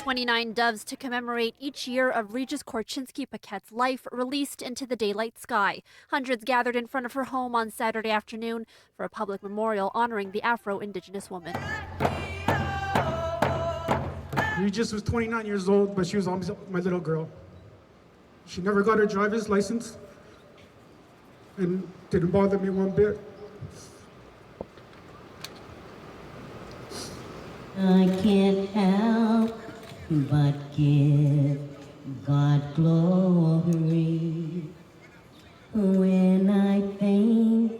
29 doves to commemorate each year of Regis-Korchinski-Paquet's life released into the daylight sky. Hundreds gathered in front of her home on Saturday afternoon for a public memorial honoring the Afro-Indigenous woman. Regis was 29 years old, but she was always my little girl. She never got her driver's license and didn't bother me one bit. I can't help but give God glory when I think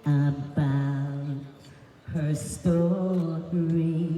about her story.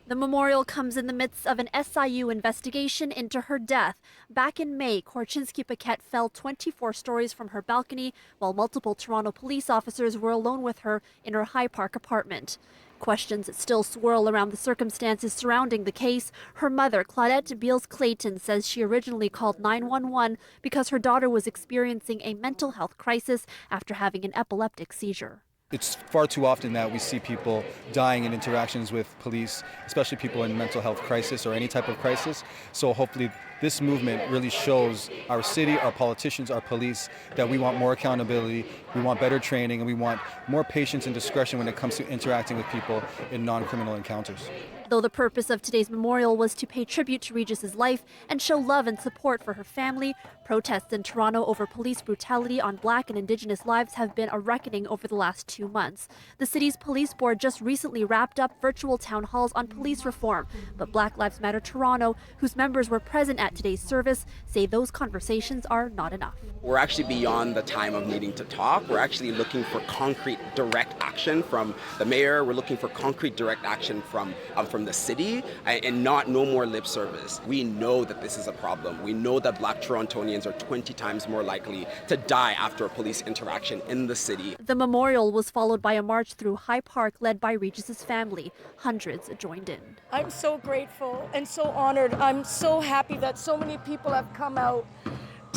The memorial comes in the midst of an SIU investigation into her death. Back in May, Korchinski-Paquet fell 24 stories from her balcony while multiple Toronto police officers were alone with her in her High Park apartment. Questions still swirl around the circumstances surrounding the case. Her mother, Claudette Beals-Clayton, says she originally called 911 because her daughter was experiencing a mental health crisis after having an epileptic seizure. It's far too often that we see people dying in interactions with police, especially people in mental health crisis or any type of crisis. So hopefully this movement really shows our city, our politicians, our police that we want more accountability, we want better training, and we want more patience and discretion when it comes to interacting with people in non-criminal encounters. Though the purpose of today's memorial was to pay tribute to Regis's life and show love and support for her family, protests in Toronto over police brutality on Black and Indigenous lives have been a reckoning over the last 2 months. The city's police board just recently wrapped up virtual town halls on police reform, but Black Lives Matter Toronto, whose members were present at today's service, say those conversations are not enough. We're actually beyond the time of needing to talk. We're actually looking for concrete, direct action from the mayor. We're looking for concrete, direct action from the city, and no more lip service. We know that this is a problem. We know that Black Torontonians are 20 times more likely to die after a police interaction in the city. The memorial was followed by a march through High Park led by Regis's family. Hundreds joined in. I'm so grateful and so honored. I'm so happy that so many people have come out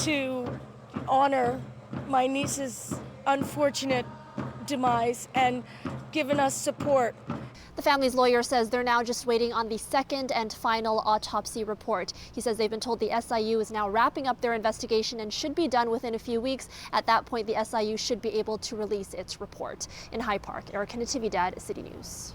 to honor my niece's unfortunate demise and given us support. The family's lawyer says they're now just waiting on the second and final autopsy report. He says they've been told the SIU is now wrapping up their investigation and should be done within a few weeks. At that point, the SIU should be able to release its report. In High Park, Erica Natividad, City News.